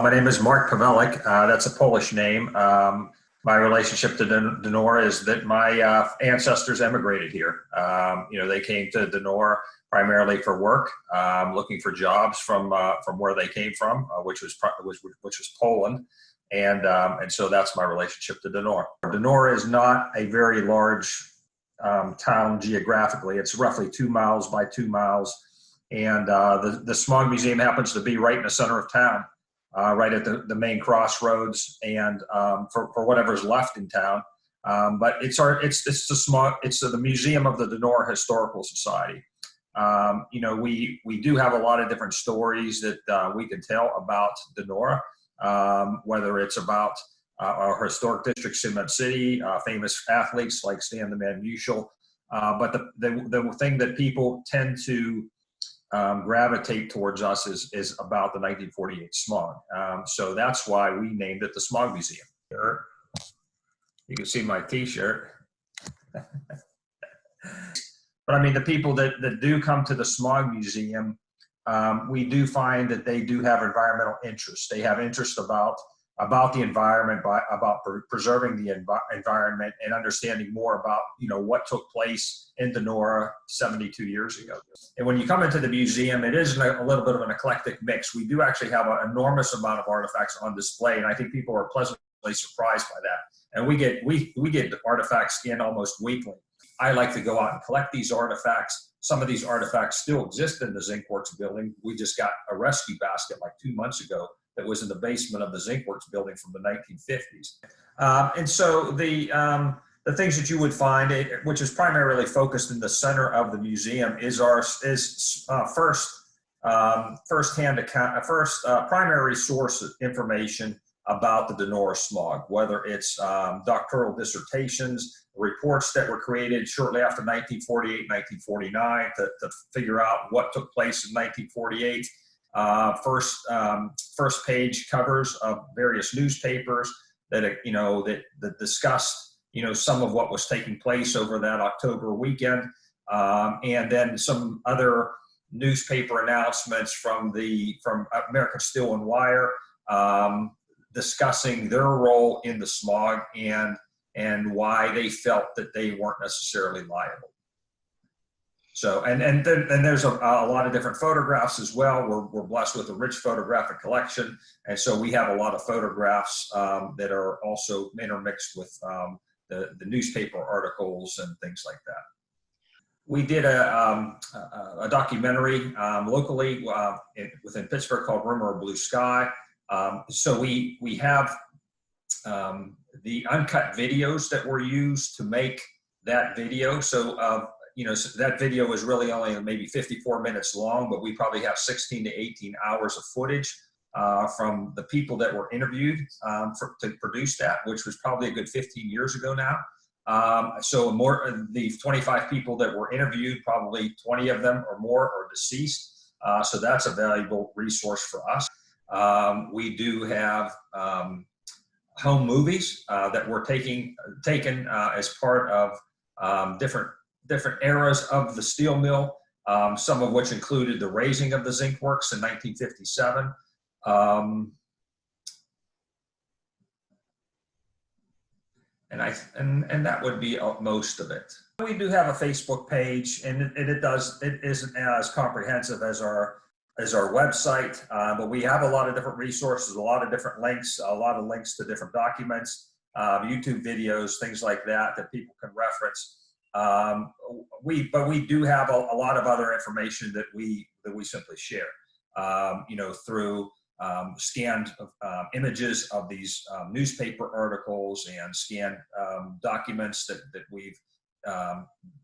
My name is Mark Pawelec. That's a Polish name. My relationship to Donora is that my ancestors emigrated here. They came to Donora primarily for work, looking for jobs from where they came from, which was Poland, and so that's my relationship to Donora. Donora is not a very large town geographically. It's roughly 2 miles by 2 miles, and the Smog Museum happens to be right in the center of town. Right at the main crossroads, and for whatever's left in town. But it's the Museum of the Donora Historical Society. We do have a lot of different stories that we can tell about Donora, whether it's about our historic district, Cement City, famous athletes like Stan the Man Musial. But the thing that people tend to gravitate towards us is about the 1948 smog. So that's why we named it the Smog Museum. You can see my t-shirt. But I mean, the people that do come to the Smog Museum, we do find that they do have environmental interests. They have interest about the environment, about preserving the environment and understanding more about what took place in Donora 72 years ago. And when you come into the museum, it is a little bit of an eclectic mix. We do actually have an enormous amount of artifacts on display, and I think people are pleasantly surprised by that. And we get artifacts in almost weekly. I like to go out and collect these artifacts. Some of these artifacts still exist in the Zinc Works building. We just got a rescue basket like 2 months ago that was in the basement of the Zinc Works building from the 1950s. And so the things that you would find, which is primarily focused in the center of the museum, is primary source information about the Donora smog, whether it's doctoral dissertations, reports that were created shortly after 1948, 1949 to figure out what took place in 1948. First page covers of various newspapers that discussed some of what was taking place over that October weekend, and then some other newspaper announcements from American Steel and Wire discussing their role in the smog and why they felt that they weren't necessarily liable. So, and there's a lot of different photographs as well. We're blessed with a rich photographic collection. And so we have a lot of photographs that are also intermixed with the newspaper articles and things like that. We did a documentary locally within Pittsburgh called Rumor of Blue Sky. So we have the uncut videos that were used to make that video. So so that video is really only maybe 54 minutes long, but we probably have 16 to 18 hours of footage from the people that were interviewed to produce that, which was probably a good 15 years ago now. So the 25 people that were interviewed, probably 20 of them or more are deceased. So that's a valuable resource for us. We do have home movies that were taken as part of different eras of the steel mill, some of which included the raising of the Zinc Works in 1957. And that would be most of it. We do have a Facebook page, and it isn't as comprehensive as our website, but we have a lot of different resources, a lot of different links, a lot of links to different documents, YouTube videos, things like that people can reference. But we do have a lot of other information that we simply share, through scanned images of these newspaper articles and scanned documents that we've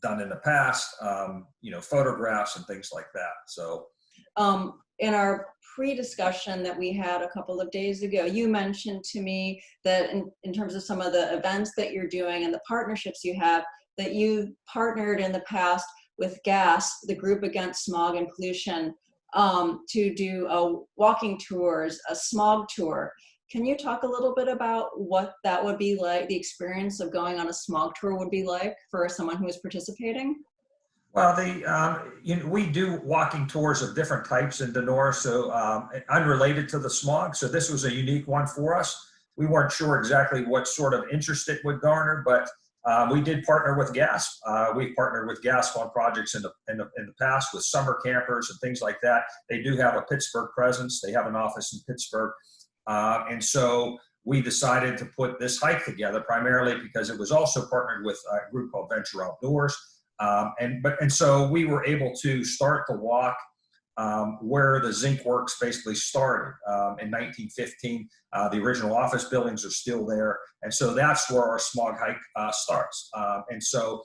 done in the past, photographs and things like that. So, in our pre-discussion that we had a couple of days ago, you mentioned to me that in terms of some of the events that you're doing and the partnerships you have, that you partnered in the past with GAS, the Group Against Smog and Pollution, to do walking tours, a smog tour. Can you talk a little bit about what that would be like, the experience of going on a smog tour would be like for someone who is participating? Well, we do walking tours of different types in Donora, so unrelated to the smog. So this was a unique one for us. We weren't sure exactly what sort of interest it would garner, but we did partner with GASP. We've partnered with GASP on projects in the past with summer campers and things like that. They do have a Pittsburgh presence. They have an office in Pittsburgh. And so we decided to put this hike together primarily because it was also partnered with a group called Venture Outdoors. And so we were able to start the walk where the zinc works basically started in 1915. The original office buildings are still there, and so that's where our smog hike starts. And so,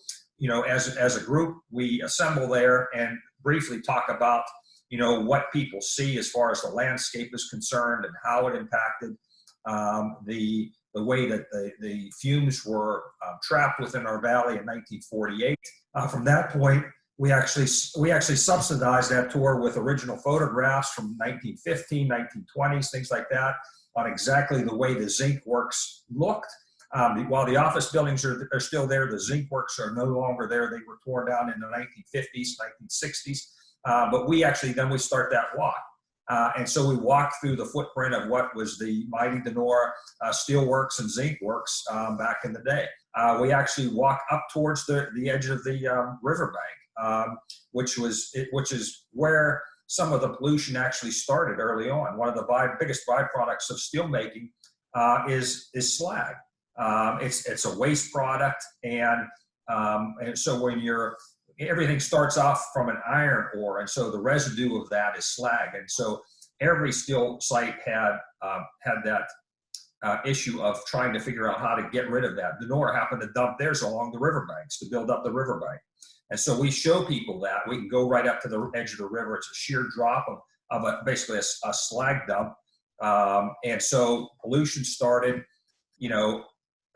as a group, we assemble there and briefly talk about what people see as far as the landscape is concerned and how it impacted the way that the fumes were trapped within our valley in 1948. From that point, we actually subsidized that tour with original photographs from 1915, 1920s, things like that, on exactly the way the zinc works looked. While the office buildings are still there, the zinc works are no longer there. They were torn down in the 1950s, 1960s. But we start that walk. And so we walked through the footprint of what was the mighty Donora steelworks and zinc works back in the day. We actually walk up towards the edge of the riverbank, which is where some of the pollution actually started early on. One of the biggest byproducts of steelmaking is slag. It's a waste product, and so everything starts off from an iron ore, and so the residue of that is slag. And so every steel site had that issue of trying to figure out how to get rid of that. Donora happened to dump theirs along the riverbanks to build up the riverbank. And so we show people that we can go right up to the edge of the river. It's a sheer drop of basically a slag dump. And so pollution started,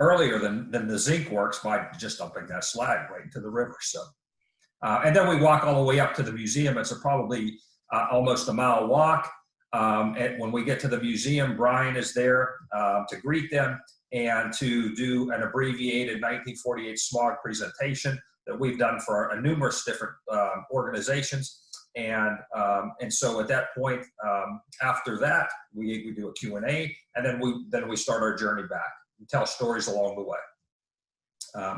earlier than the zinc works by just dumping that slag right into the river. So, and then we walk all the way up to the museum. It's probably almost a mile walk. And when we get to the museum, Brian is there to greet them and to do an abbreviated 1948 smog presentation that we've done for numerous different organizations. And so at that point, after that, we do a Q&A, and then we start our journey back and tell stories along the way.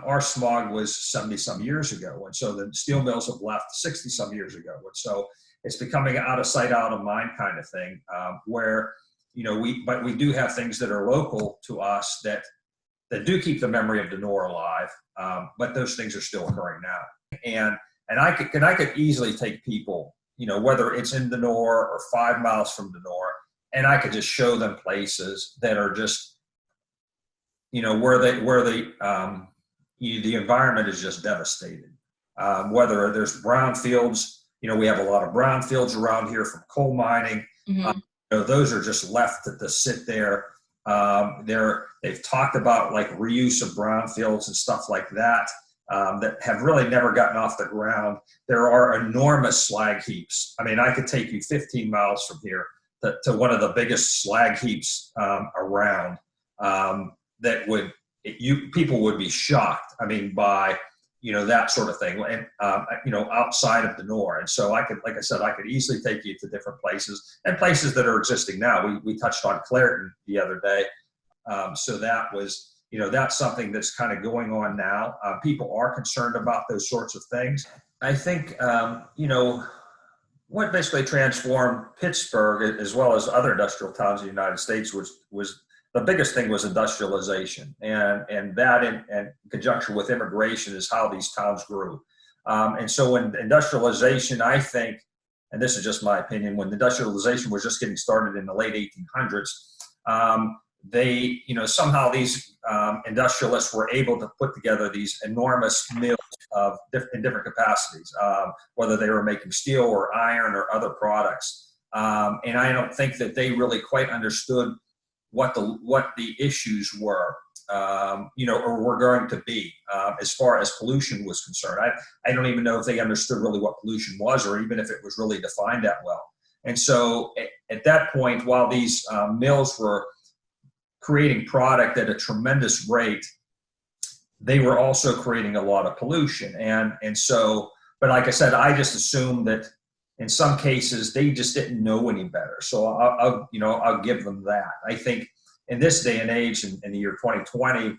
Our smog was 70 some years ago, and so the steel mills have left 60 some years ago, and so it's becoming out of sight, out of mind kind of thing, where but we do have things that are local to us that do keep the memory of Donora alive, but those things are still occurring now. And I could easily take people, whether it's in Donora or 5 miles from Donora, and I could just show them places that are just, where the environment is just devastated. Whether there's brownfields, we have a lot of brownfields around here from coal mining. Mm-hmm. Those are just left to sit there. They've talked about like reuse of brownfields and stuff like that. That have really never gotten off the ground. There are enormous slag heaps. I mean, I could take you 15 miles from here to one of the biggest slag heaps around. People would be shocked. I mean, by that sort of thing, and outside of Donora. And so I could easily take you to different places and places that are existing now. We touched on Clairton the other day, so that was. That's something that's kind of going on now. People are concerned about those sorts of things. I think, what basically transformed Pittsburgh, as well as other industrial towns in the United States, was the biggest thing was industrialization. And that in conjunction with immigration is how these towns grew. And so when industrialization, I think, and this is just my opinion, when industrialization was just getting started in the late 1800s, somehow these industrialists were able to put together these enormous mills in different capacities, whether they were making steel or iron or other products. And I don't think that they really quite understood what the issues were, or were going to be as far as pollution was concerned. I don't even know if they understood really what pollution was, or even if it was really defined that well. And so at that point, while these mills were creating product at a tremendous rate, they were also creating a lot of pollution. And so but like I said, I just assume that in some cases they just didn't know any better. So I'll give them that. I think in this day and age, in the year 2020,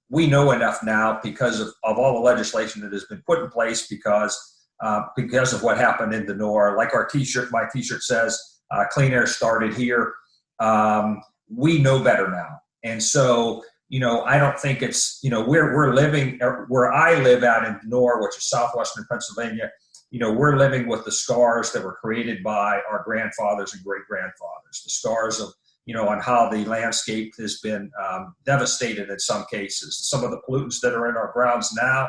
we know enough now because of all the legislation that has been put in place because of what happened in Donora. Like our T-shirt, my T-shirt says, "Clean air started here." We know better now, and so I don't think it's we're living where I live out in Donora, which is southwestern Pennsylvania. We're living with the scars that were created by our grandfathers and great grandfathers. The scars of on how the landscape has been devastated in some cases. Some of the pollutants that are in our grounds now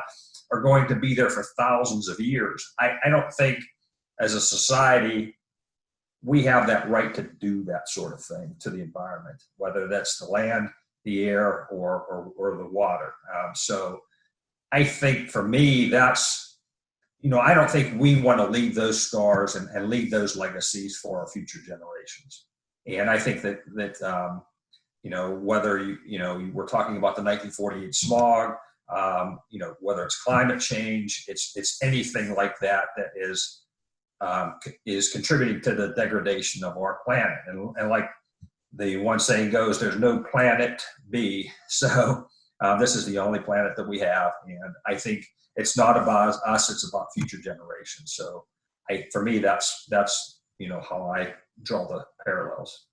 are going to be there for thousands of years. I don't think as a society we have that right to do that sort of thing to the environment, whether that's the land, the air, or the water. So I think for me, that's, I don't think we want to leave those scars and leave those legacies for our future generations. And I think that whether we're talking about the 1948 smog, whether it's climate change, it's anything like that is contributing to the degradation of our planet. And like the one saying goes, there's no planet B. So this is the only planet that we have. And I think it's not about us, it's about future generations. So for me, that's how I draw the parallels.